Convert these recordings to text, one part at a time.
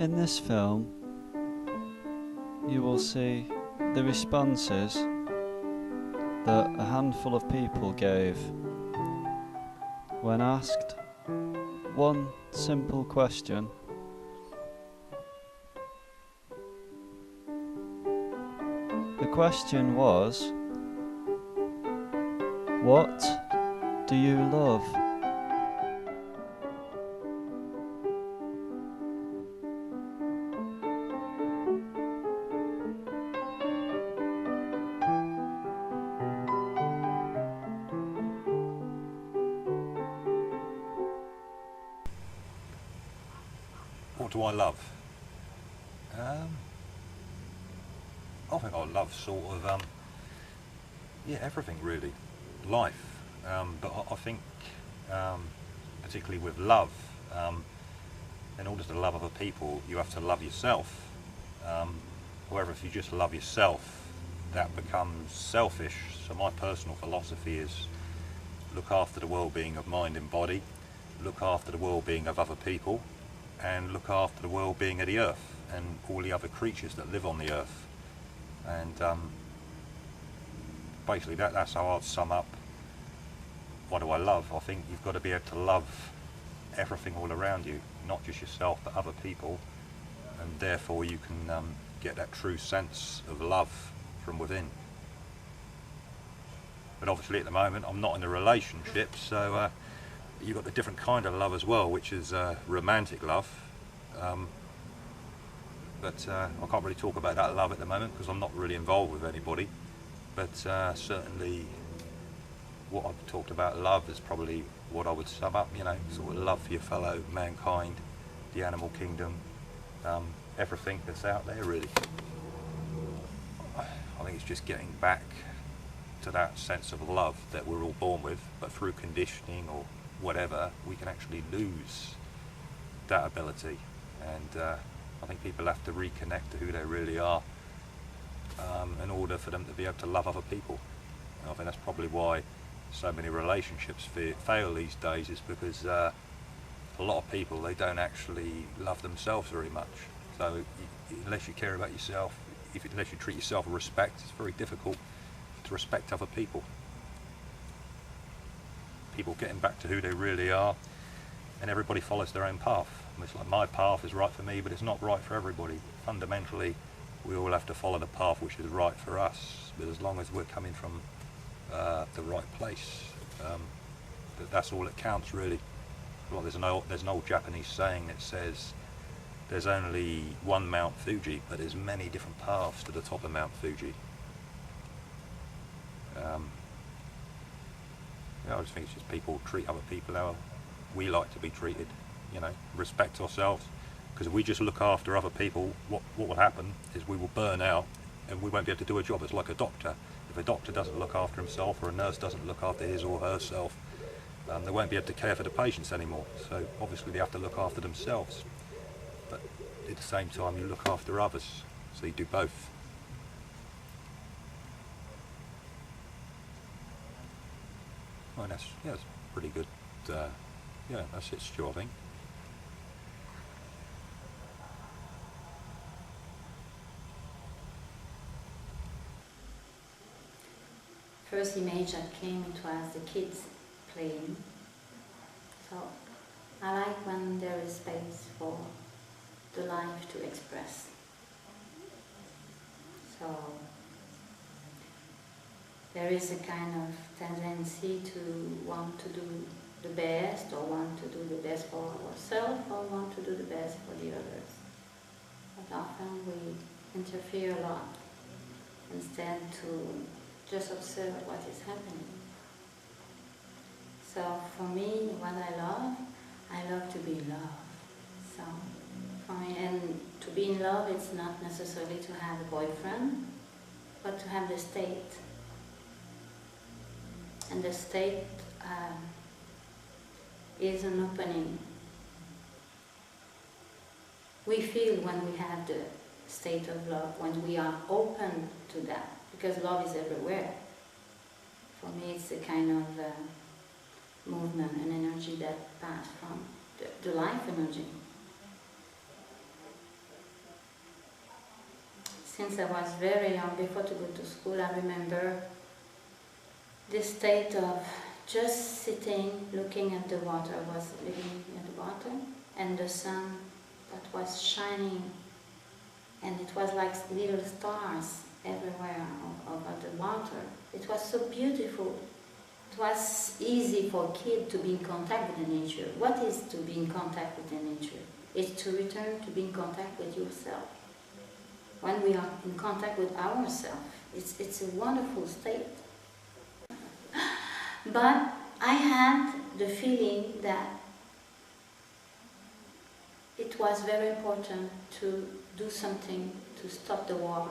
In this film, you will see the responses that a handful of people gave when asked one simple question. The question was, what do you love? What do I love? I think I love sort of, everything really. Life. But I think, particularly with love, in order to love other people, you have to love yourself. However, if you just love yourself, that becomes selfish. So my personal philosophy is look after the well-being of mind and body, look after the well-being of other people, and look after the well-being of the earth and all the other creatures that live on the earth. And basically that's how I'd sum up what do I love. I think you've got to be able to love everything all around you, not just yourself but other people, and therefore you can get that true sense of love from within. But obviously at the moment I'm not in a relationship, so you've got the different kind of love as well, which is romantic love. But I can't really talk about that love at the moment because I'm not really involved with anybody. But certainly what I've talked about love is probably what I would sum up, sort of love for your fellow mankind, the animal kingdom, everything that's out there really. I think it's just getting back to that sense of love that we're all born with, but through conditioning or whatever, we can actually lose that ability. And I think people have to reconnect to who they really are in order for them to be able to love other people. And I think that's probably why so many relationships fail these days, is because a lot of people, they don't actually love themselves very much. So unless you care about yourself, unless you treat yourself with respect, it's very difficult to respect other people. People getting back to who they really are, and everybody follows their own path. It's like my path is right for me, but it's not right for everybody. Fundamentally, we all have to follow the path which is right for us, but as long as we're coming from the right place, that's all that counts really. Well, there's an old Japanese saying that says there's only one Mount Fuji, but there's many different paths to the top of Mount Fuji. I just think it's just people treat other people how we like to be treated, respect ourselves, because if we just look after other people, what will happen is we will burn out and we won't be able to do a job. It's like a doctor. If a doctor doesn't look after himself, or a nurse doesn't look after his or herself, they won't be able to care for the patients anymore. So obviously they have to look after themselves, but at the same time you look after others, so you do both. Oh, that's pretty good. That's it, Stu, I think. First image that came, it was the kids playing. So I like when there is space for the life to express. So there is a kind of tendency to want to do the best, or want to do the best for ourselves, or want to do the best for the others. But often we interfere a lot instead to just observe what is happening. So for me, what I love to be loved. So for me, and to be in love, it's not necessarily to have a boyfriend, but to have the state. And the state is an opening. We feel when we have the state of love, when we are open to that, because love is everywhere. For me, it's a kind of movement and energy that passes from the life energy. since I was very young, before to go to school, I remember this state of just sitting, looking at the water. I was living at the water, and the sun that was shining, and it was like little stars everywhere over the water. It was so beautiful. It was easy for a kid to be in contact with the nature. What is to be in contact with the nature? It's to return to be in contact with yourself. When we are in contact with ourselves, it's a wonderful state. But I had the feeling that it was very important to do something to stop the war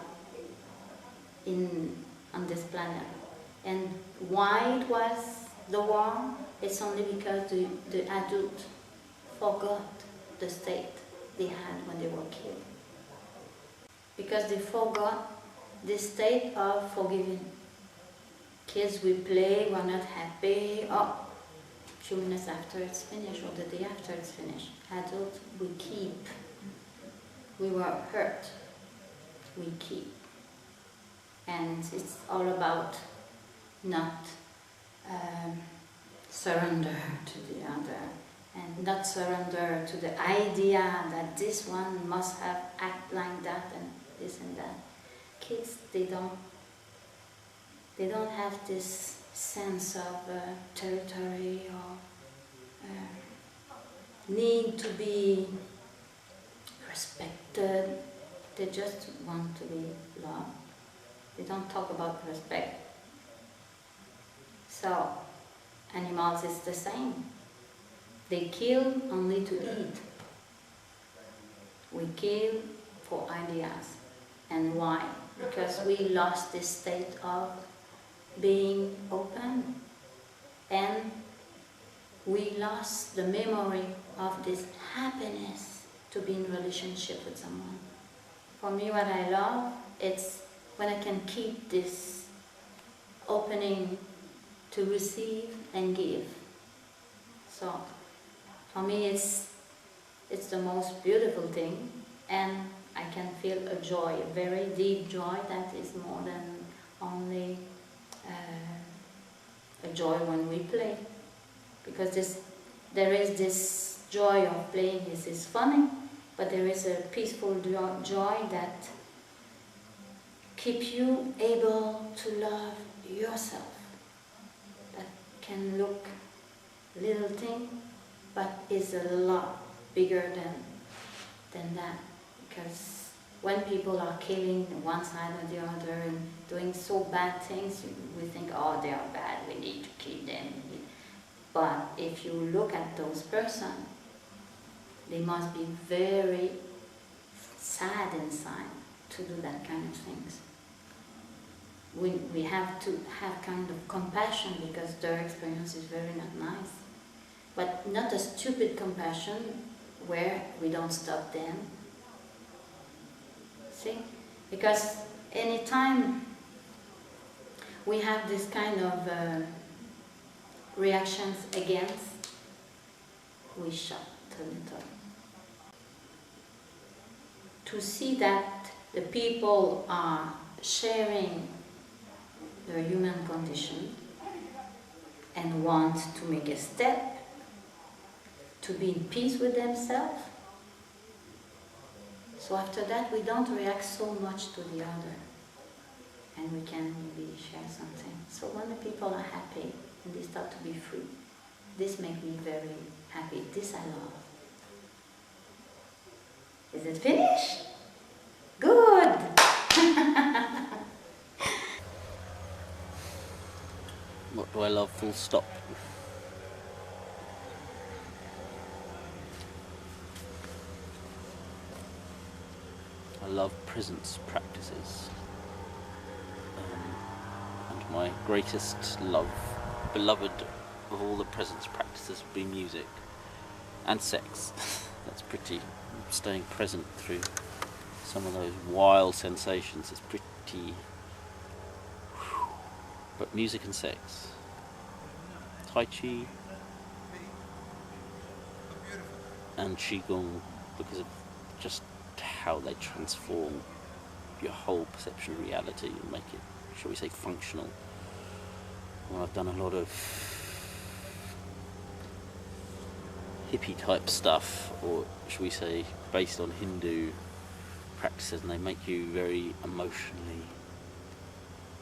on this planet. And why it was the war? It's only because the adult forgot the state they had when they were killed. Because they forgot this state of forgiving. Kids, we play, we're not happy, a few minutes after it's finished, or the day after it's finished. Adults, we keep. We were hurt, we keep. And it's all about not surrender to the other, and not surrender to the idea that this one must have act like that and this and that. Kids, they don't have this sense of territory or need to be respected. They just want to be loved. They don't talk about respect. So, animals is the same. They kill only to eat. We kill for ideas. And why? Because we lost this state of being open, and we lost the memory of this happiness to be in relationship with someone. For me, what I love, it's when I can keep this opening to receive and give. So, for me, it's the most beautiful thing, and I can feel a joy, a very deep joy that is more than only a joy when we play. Because there is this joy of playing, this is funny, but there is a peaceful joy that keeps you able to love yourself. That can look little thing, but is a lot bigger than that. Because when people are killing one side or the other and doing so bad things, we think, oh, they are bad, we need to kill them. But if you look at those persons, they must be very sad inside to do that kind of things. We have to have kind of compassion because their experience is very not nice. But not a stupid compassion where we don't stop them. See? Because anytime we have this kind of reactions against, we shut a little. To see that the people are sharing their human condition and want to make a step to be in peace with themselves. So after that, we don't react so much to the other, and we can maybe share something. So when the people are happy and they start to be free, this makes me very happy. This I love. Is it finished? Good! What do I love, full stop? I love presence practices. And my greatest love, beloved of all the presence practices would be music and sex. That's pretty, staying present through some of those wild sensations is pretty, but music and sex. Tai Chi and Qigong, because of just how they transform your whole perception of reality and make it, shall we say, functional. Well, I've done a lot of hippie type stuff, or shall we say, based on Hindu practices, and they make you very emotionally.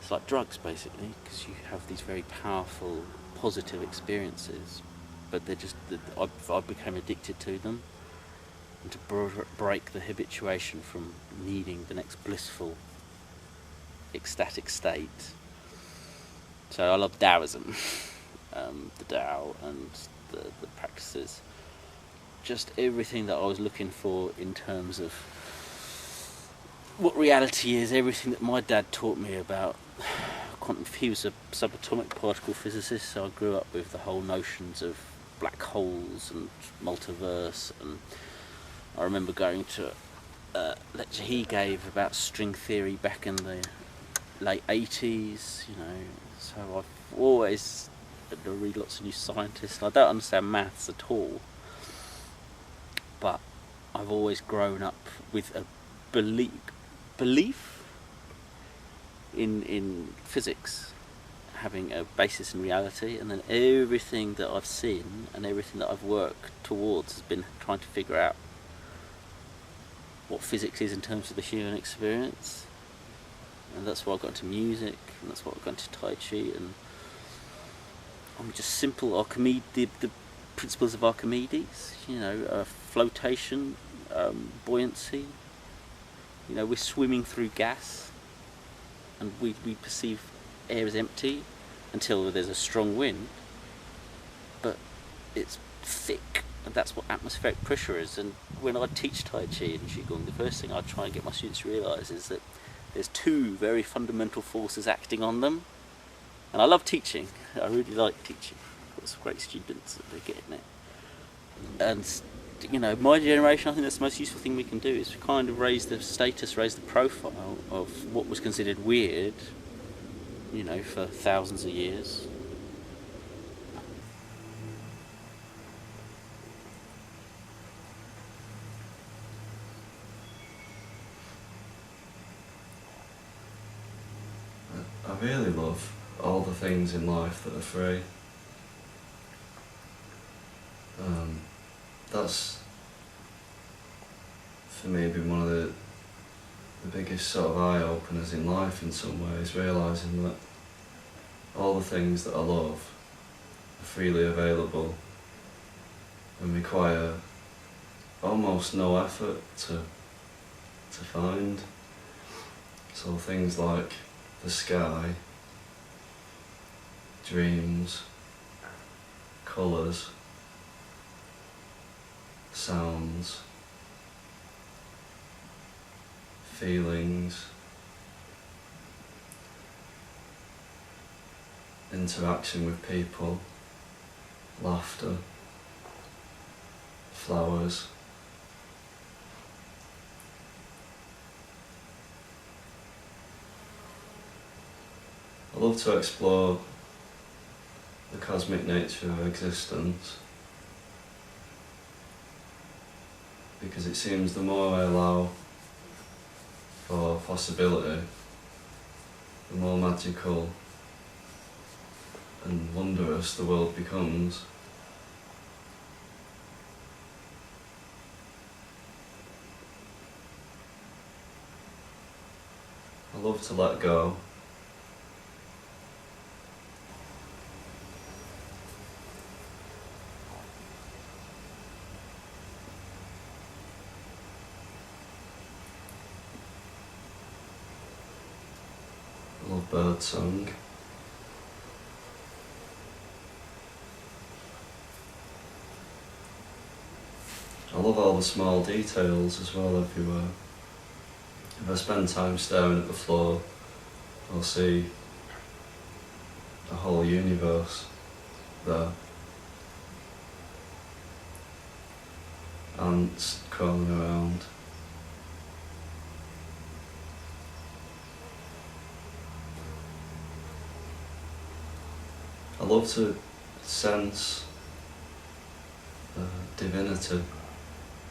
It's like drugs, basically, because you have these very powerful, positive experiences, but they're just, I became addicted to them, and to break the habituation from needing the next blissful, ecstatic state. So I love Taoism, the Tao and the practices. Just everything that I was looking for in terms of what reality is, everything that my dad taught me about quantum. He was a subatomic particle physicist, so I grew up with the whole notions of black holes and multiverse, and I remember going to a lecture he gave about string theory back in the late 80s, you know, so I've always had to read lots of new scientists. I don't understand maths at all, but I've always grown up with a belief in physics having a basis in reality, and then everything that I've seen and everything that I've worked towards has been trying to figure out what physics is in terms of the human experience. And that's why I got into music, and that's why I got into Tai Chi, and I'm just simple Archimedes, the principles of Archimedes, you know, flotation, buoyancy. You know, we're swimming through gas, and we perceive air as empty until there's a strong wind, but it's thick, and that's what atmospheric pressure is. And when I teach Tai Chi and Qigong, the first thing I try and get my students to realise is that there's two very fundamental forces acting on them. And I love teaching. I really like teaching. I've got some great students that are getting it. And, you know, my generation, I think that's the most useful thing we can do, is to kind of raise the status, raise the profile of what was considered weird, you know, for thousands of years. I really love all the things in life that are free. That's, for me, been one of the biggest sort of eye-openers in life in some ways, realising that all the things that I love are freely available and require almost no effort to find. So things like the sky, dreams, colours, sounds, feelings, interaction with people, laughter, flowers. I love to explore the cosmic nature of existence, because it seems the more I allow for possibility, the more magical and wondrous the world becomes. I love to let go. I love birdsong. I love all the small details as well everywhere. If I spend time staring at the floor, I'll see a whole universe there. Ants crawling around. I love to sense the divinity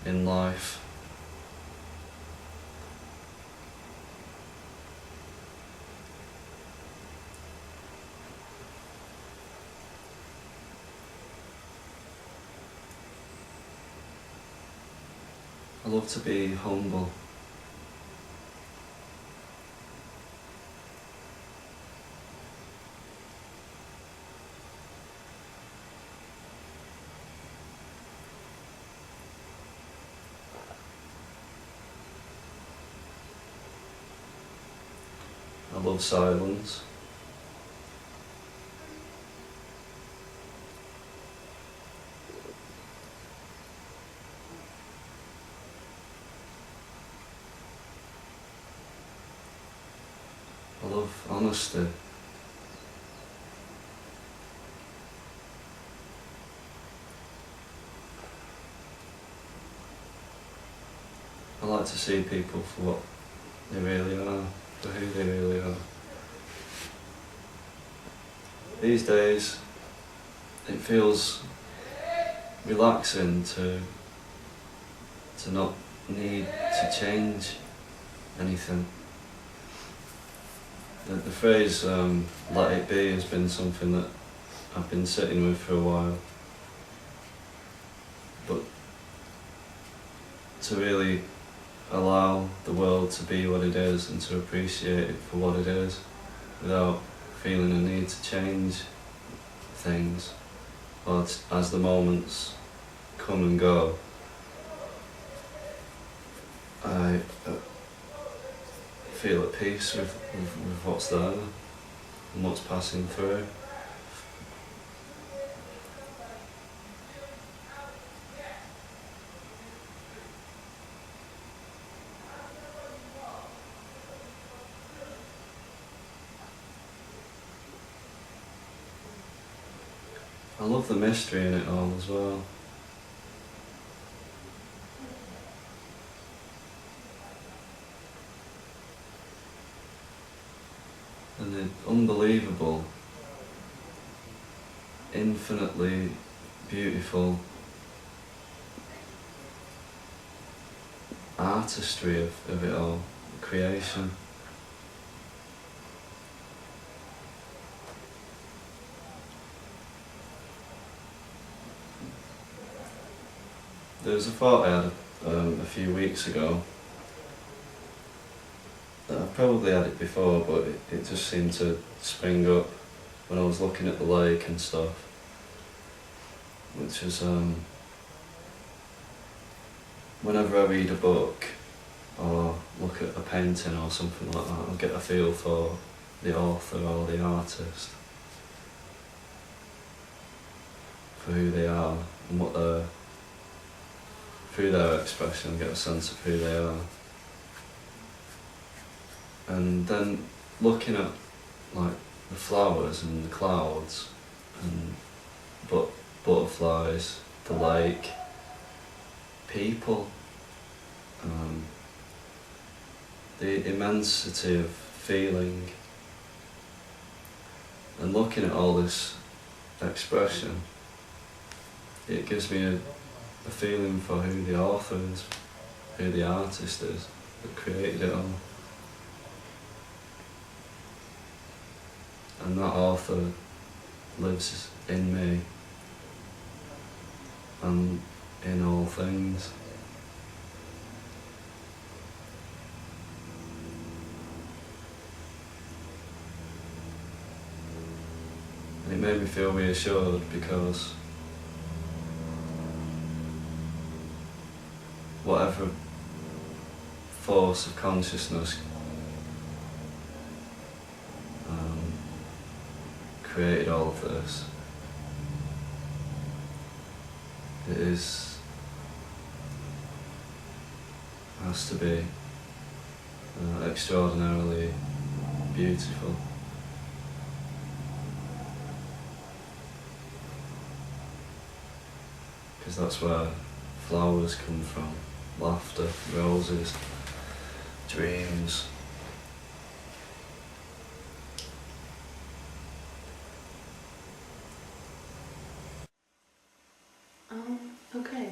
in life. I love to be humble. I love silence. I love honesty. I like to see people for what they really are, for who they really are. These days, it feels relaxing to not need to change anything. The phrase "let it be" has been something that I've been sitting with for a while. But to really allow the world to be what it is and to appreciate it for what it is without feeling a need to change things as the moments come and go, I feel at peace with what's there and what's passing through. I love the mystery in it all as well. And the unbelievable, infinitely beautiful artistry of it all, creation. There was a thought I had a few weeks ago. I've probably had it before, but it just seemed to spring up when I was looking at the lake and stuff, which is whenever I read a book or look at a painting or something like that, I'll get a feel for the author or the artist, for who they are and what they're, through their expression, get a sense of who they are. And then looking at like the flowers and the clouds and butterflies, the lake, people, the immensity of feeling, and looking at all this expression, it gives me a feeling for who the author is, who the artist is that created it all. And that author lives in me and in all things. And it made me feel reassured because whatever force of consciousness created all of this, it has to be extraordinarily beautiful. Because that's where flowers come from, laughter, roses, dreams. Okay,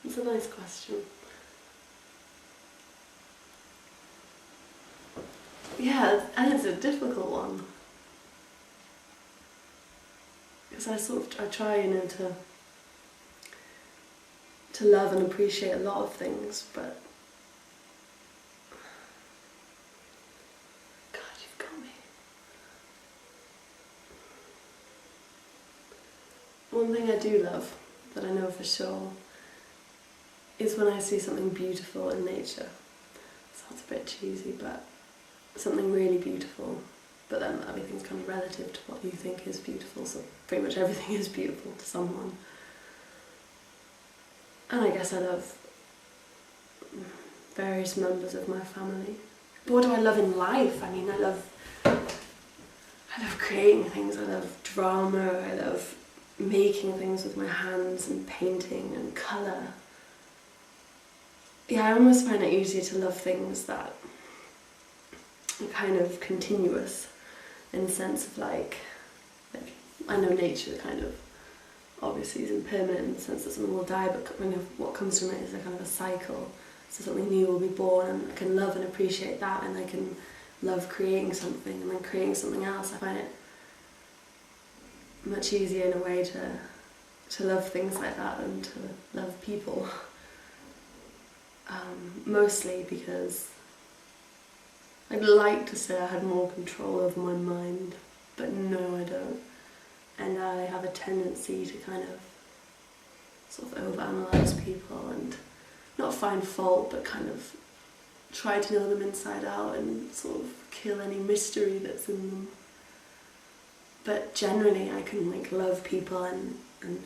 that's a nice question. Yeah, and it's a difficult one. Because I try, to to love and appreciate a lot of things, but God, you've got me. One thing I do love, that I know for sure, is when I see something beautiful in nature. Sounds a bit cheesy, but something really beautiful, but then everything's kind of relative to what you think is beautiful, so pretty much everything is beautiful to someone. And I guess I love various members of my family. But what do I love in life? I mean, I love creating things, I love drama, I love making things with my hands and painting and colour. Yeah, I almost find it easier to love things that are kind of continuous, in the sense of like I know nature kind of obviously is impermanent in the sense that something will die, but kind of what comes from it is a kind of a cycle. So something new will be born, and I can love and appreciate that, and I can love creating something and then creating something else. I find it much easier in a way to love things like that than to love people. Mostly because I'd like to say I had more control over my mind, but no, I don't. And I have a tendency to kind of sort of overanalyze people and not find fault, but kind of try to know them inside out and sort of kill any mystery that's in them. But generally I can like love people and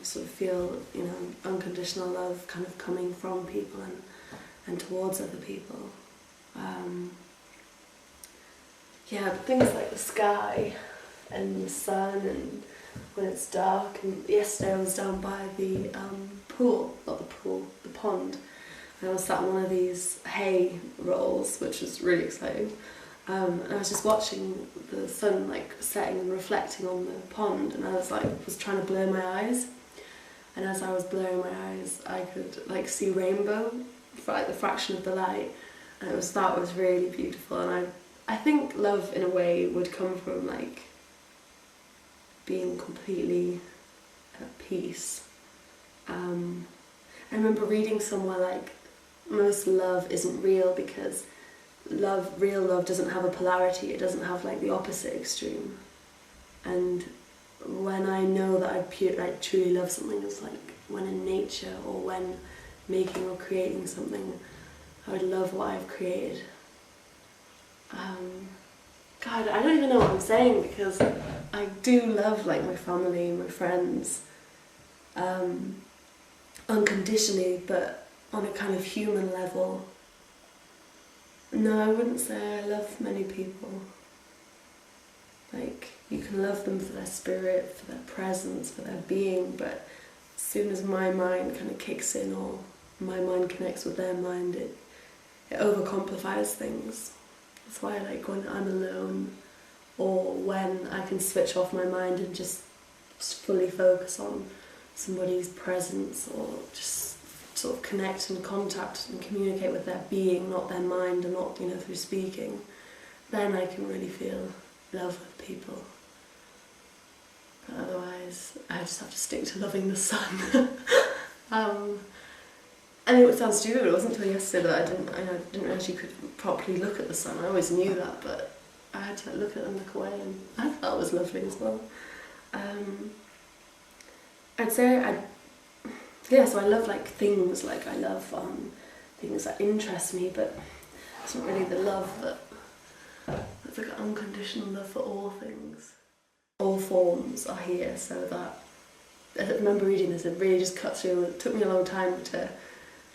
sort of feel, you know, unconditional love kind of coming from people and towards other people. Yeah, but things like the sky and the sun and when it's dark. And yesterday I was down by the pool, not the pool, the pond. And I was sat on one of these hay rolls, which was really exciting. And I was just watching the sun like setting and reflecting on the pond, and I was trying to blur my eyes. And as I was blurring my eyes, I could like see rainbow for like the fraction of the light, and that was really beautiful. And I think love in a way would come from like being completely at peace. I remember reading somewhere like most love isn't real because real love doesn't have a polarity, it doesn't have like the opposite extreme. And when I know that I truly love something, it's like when in nature or when making or creating something, I would love what I've created. God, I don't even know what I'm saying, because I do love like my family, my friends, unconditionally, but on a kind of human level. No, I wouldn't say I love many people. Like, you can love them for their spirit, for their presence, for their being, but as soon as my mind kind of kicks in or my mind connects with their mind, it overcomplifies things. That's why I like when I'm alone, or when I can switch off my mind and just fully focus on somebody's presence, or just sort of connect and contact and communicate with their being, not their mind, and not, you know, through speaking. Then I can really feel love with people. But otherwise, I just have to stick to loving the sun. And it sounds stupid, it wasn't until yesterday that I didn't realise you could properly look at the sun. I always knew that, but I had to look at it and look away, and I thought it was lovely as well. I'd say so I love like things, like I love things that interest me, but it's not really the love that's like an unconditional love for all things. All forms are here, so that I remember reading this, it really just cut through. It took me a long time to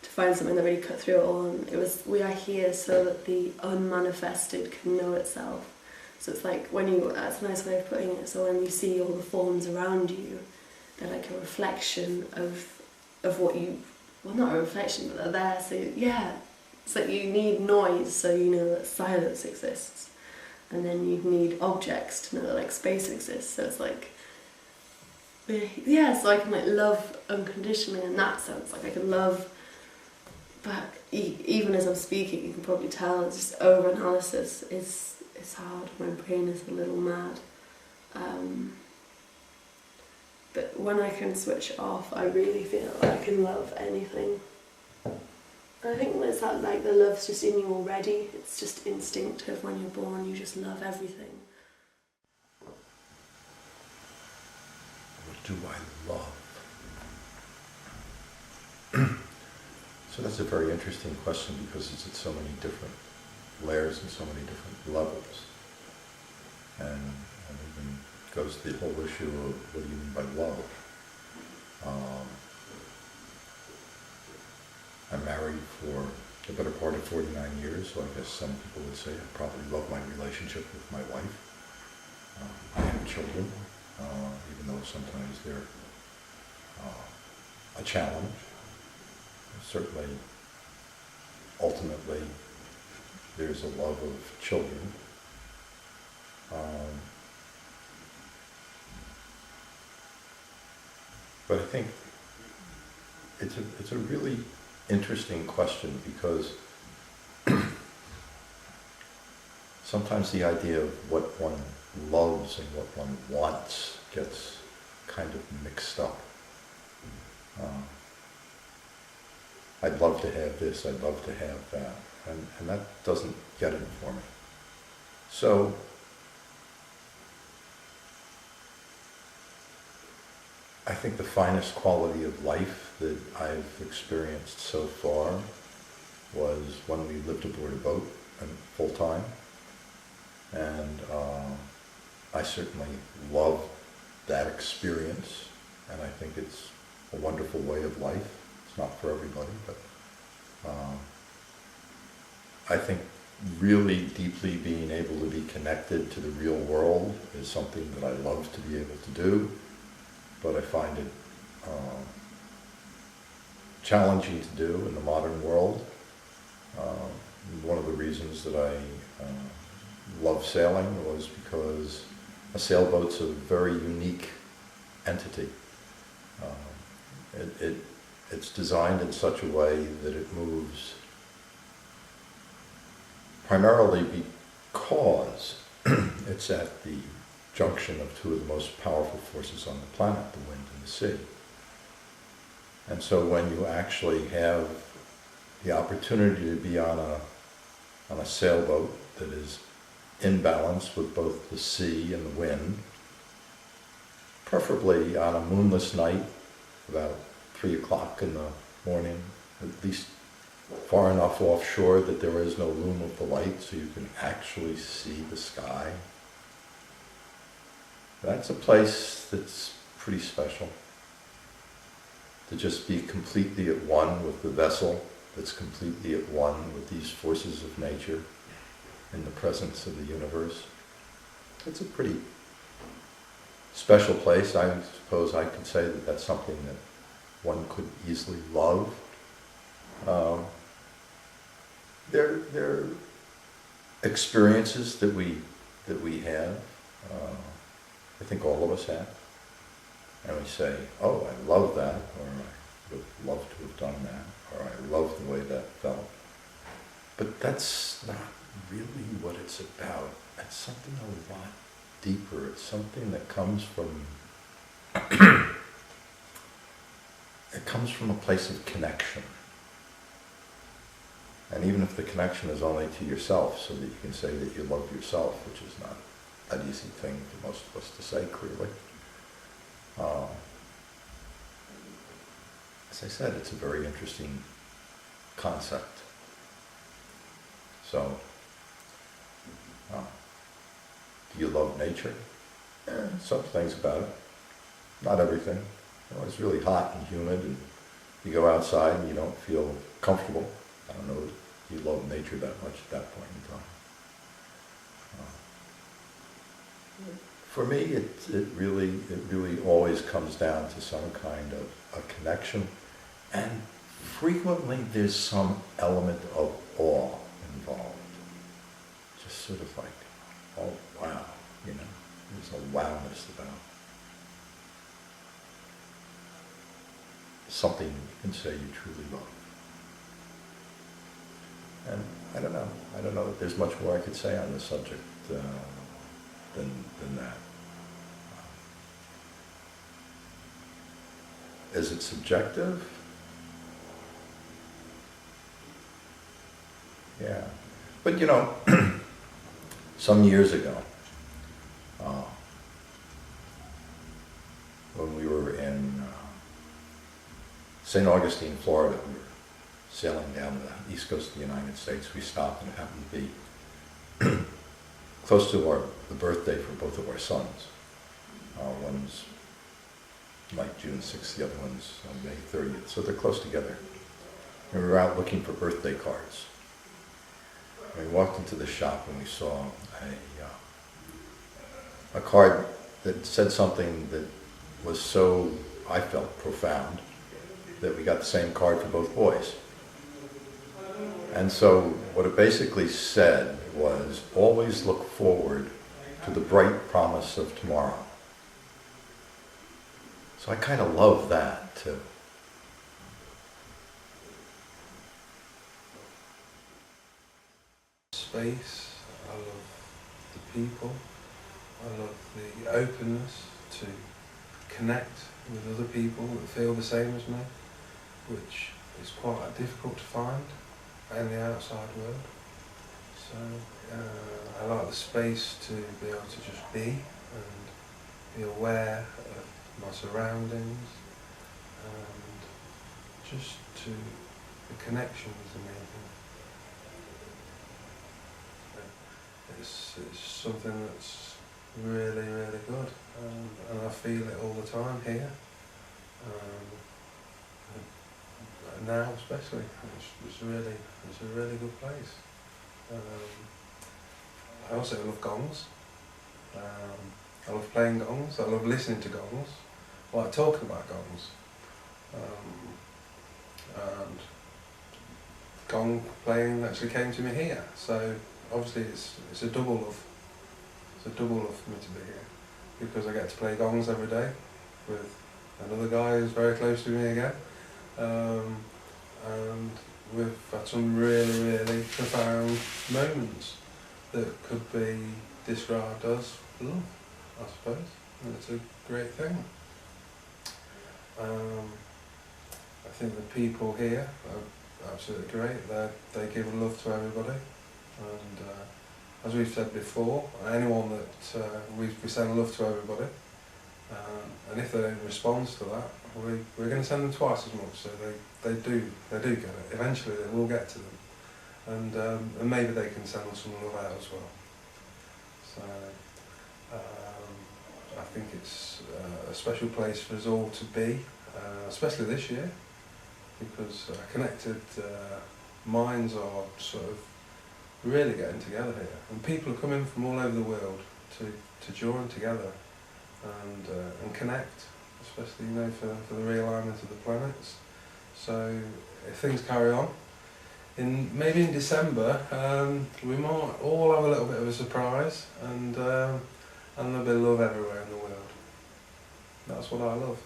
find something that really cut through it all, and it was, we are here so that the unmanifested can know itself. So it's like that's a nice way of putting it, so when you see all the forms around you, they're like a reflection of what you, well, not a reflection, but they're there, so yeah, it's like you need noise so you know that silence exists, and then you need objects to know that like space exists, so it's like, yeah, so I can like love unconditionally in that sense, like I can love, but even as I'm speaking, you can probably tell, it's just over-analysis it's hard, my brain is a little mad. But when I can switch off, I really feel I can love anything. I think it's that, like, the love's just in you already. It's just instinctive. When you're born, you just love everything. What do I love? So that's a very interesting question because it's at so many different layers and so many different levels. And even goes to the whole issue of what do you mean by love? I'm married for the better part of 49 years, so I guess some people would say I probably love my relationship with my wife. I have children, even though sometimes they're a challenge. Certainly, ultimately, there's a love of children. But I think it's a really interesting question because sometimes the idea of what one loves and what one wants gets kind of mixed up. I'd love to have this, I'd love to have that, and that doesn't get it for me. So, I think the finest quality of life that I've experienced so far was when we lived aboard a boat and full time, and I certainly love that experience, and I think it's a wonderful way of life. It's not for everybody, but I think really deeply being able to be connected to the real world is something that I love to be able to do, but I find it challenging to do in the modern world. One of the reasons that I love sailing was because a sailboat's a very unique entity. It's designed in such a way that it moves primarily because it's at the junction of two of the most powerful forces on the planet, the wind and the sea. And so when you actually have the opportunity to be on a sailboat that is in balance with both the sea and the wind, preferably on a moonless night, about 3 o'clock in the morning, at least far enough offshore that there is no loom of the light so you can actually see the sky. That's a place that's pretty special. To just be completely at one with the vessel, that's completely at one with these forces of nature in the presence of the universe. It's a pretty special place. I suppose I could say that that's something that one could easily love. They're experiences that we have. I think all of us have. And we say, oh, I love that, or I would love to have done that, or I love the way that felt. But that's not really what it's about. It's something a lot deeper. It's something that comes from it comes from a place of connection. And even if the connection is only to yourself, so that you can say that you love yourself, which is not an easy thing for most of us to say clearly. As I said, it's a very interesting concept. So, do you love nature? Some things about it. Not everything. You know, it's really hot and humid, and you go outside and you don't feel comfortable. I don't know if you love nature that much at that point in time. For me, it really always comes down to some kind of a connection, and frequently there's some element of awe involved. Just sort of like, oh wow, you know, there's a wowness about something you can say you truly love. And I don't know that there's much more I could say on this subject than that. is it subjective? Yeah. But you know, some years ago, when we were in St. Augustine, Florida, we were sailing down the east coast of the United States. We stopped, and it happened to be close to the birthday for both of our sons. One's like June 6th, the other one's on May 30th, so they're close together. And we were out looking for birthday cards. And we walked into the shop and we saw a card that said something that was so, I felt, profound, that we got the same card for both boys. And so what it basically said was, always look forward to the bright promise of tomorrow. So I kind of love that too. Space, I love the people, I love the openness to connect with other people that feel the same as me, which is quite difficult to find in the outside world. So I like the space to be able to just be and be aware of my surroundings, and just to the connection is amazing. It's something that's really, really good, and I feel it all the time here. Now especially, it's a really good place. I also love gongs. I love playing gongs. I love listening to gongs. I like talking about gongs. And gong playing actually came to me here. So obviously it's a double love. It's a double love for me to be here, because I get to play gongs every day with another guy who's very close to me again. And we've had some really, really profound moments that could be described as love, I suppose. And it's a great thing. I think the people here are absolutely great. They give love to everybody. And as we've said before, anyone that we send love to everybody. And if they don't respond to that, we're going to send them twice as much. So they do get it. Eventually they will get to them, and maybe they can send us some love out as well. So I think it's a special place for us all to be, especially this year, because connected minds are sort of really getting together here, and people are coming from all over the world to join together and connect, especially for the realignment of the planets. So if things carry on, maybe in December we might all have a little bit of a surprise, and there'll be love everywhere in the world. That's what I love.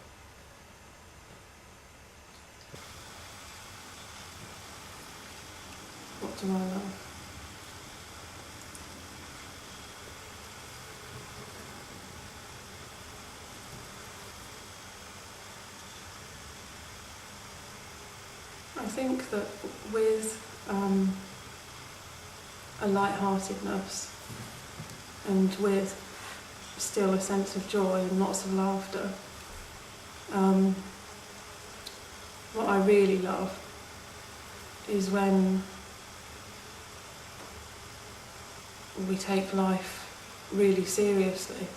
What do I love? I think that with a light-heartedness and with still a sense of joy and lots of laughter, what I really love is when we take life really seriously,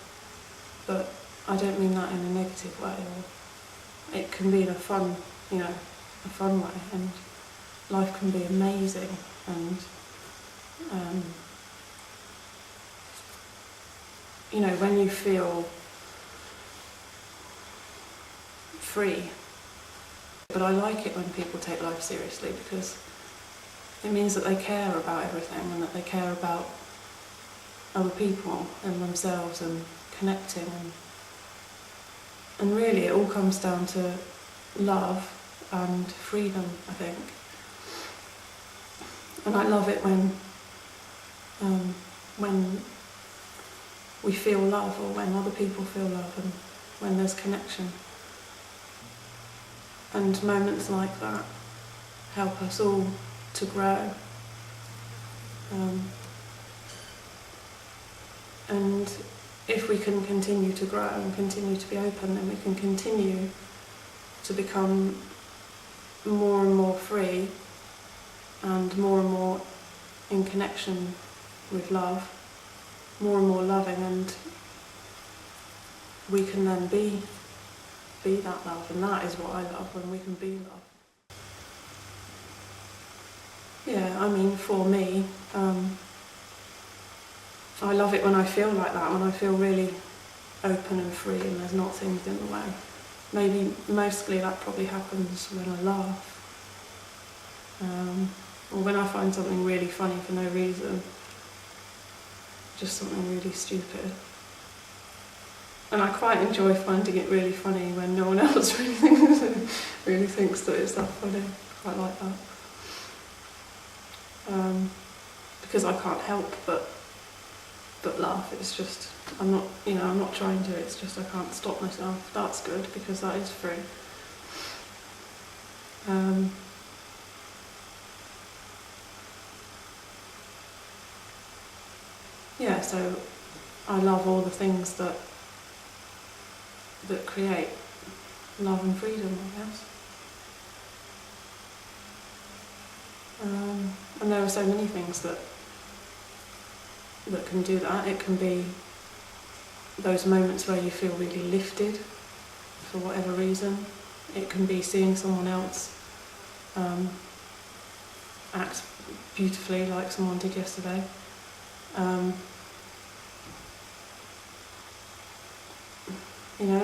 but I don't mean that in a negative way, or it can be in a fun, a fun way, and life can be amazing, and when you feel free. But I like it when people take life seriously, because it means that they care about everything, and that they care about other people and themselves and connecting, and really it all comes down to love and freedom, I think. And I love it when we feel love, or when other people feel love, and when there's connection. And moments like that help us all to grow. And if we can continue to grow and continue to be open, then we can continue to become more and more free and more in connection with love, more and more loving, and we can then be that love, and that is what I love, when we can be love. Yeah, I mean, for me, I love it when I feel like that, when I feel really open and free and there's not things in the way. Maybe mostly that probably happens when I laugh. Or when I find something really funny for no reason. Just something really stupid. And I quite enjoy finding it really funny when no one else really thinks that it's that funny. I quite like that. Because I can't help but laugh. It's just, I'm not trying to, it's just I can't stop myself. That's good, because that is free. Yeah, so I love all the things that create love and freedom, I guess. And there are so many things that can do that. It can be those moments where you feel really lifted for whatever reason. It can be seeing someone else act beautifully, like someone did yesterday.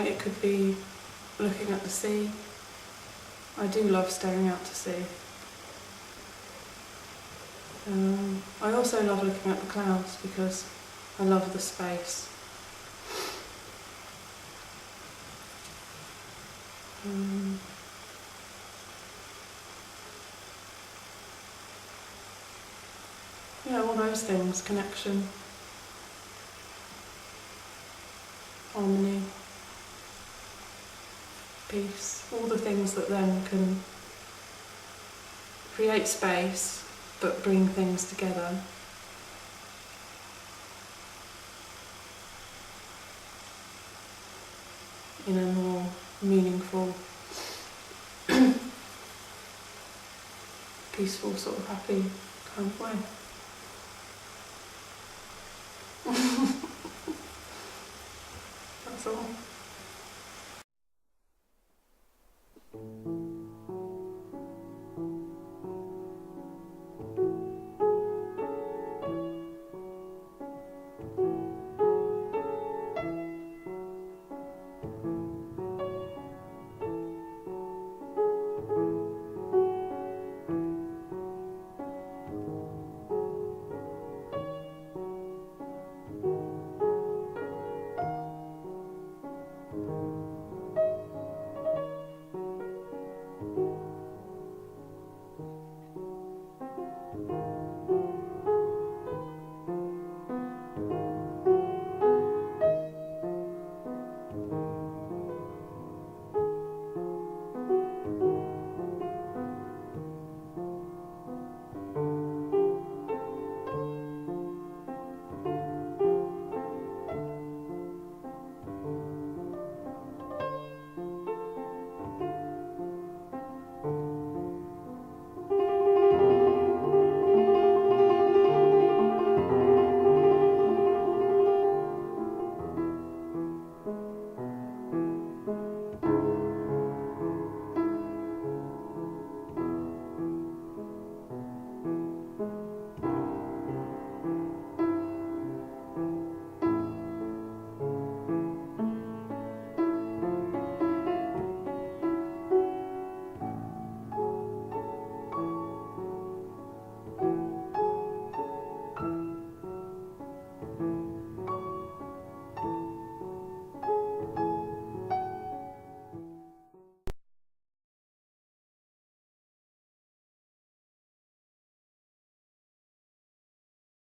It could be looking at the sea. I do love staring out to sea. I also love looking at the clouds because I love the space. All those things, connection, harmony, peace, all the things that then can create space but bring things together. In a more meaningful, peaceful, sort of happy kind of way. That's all.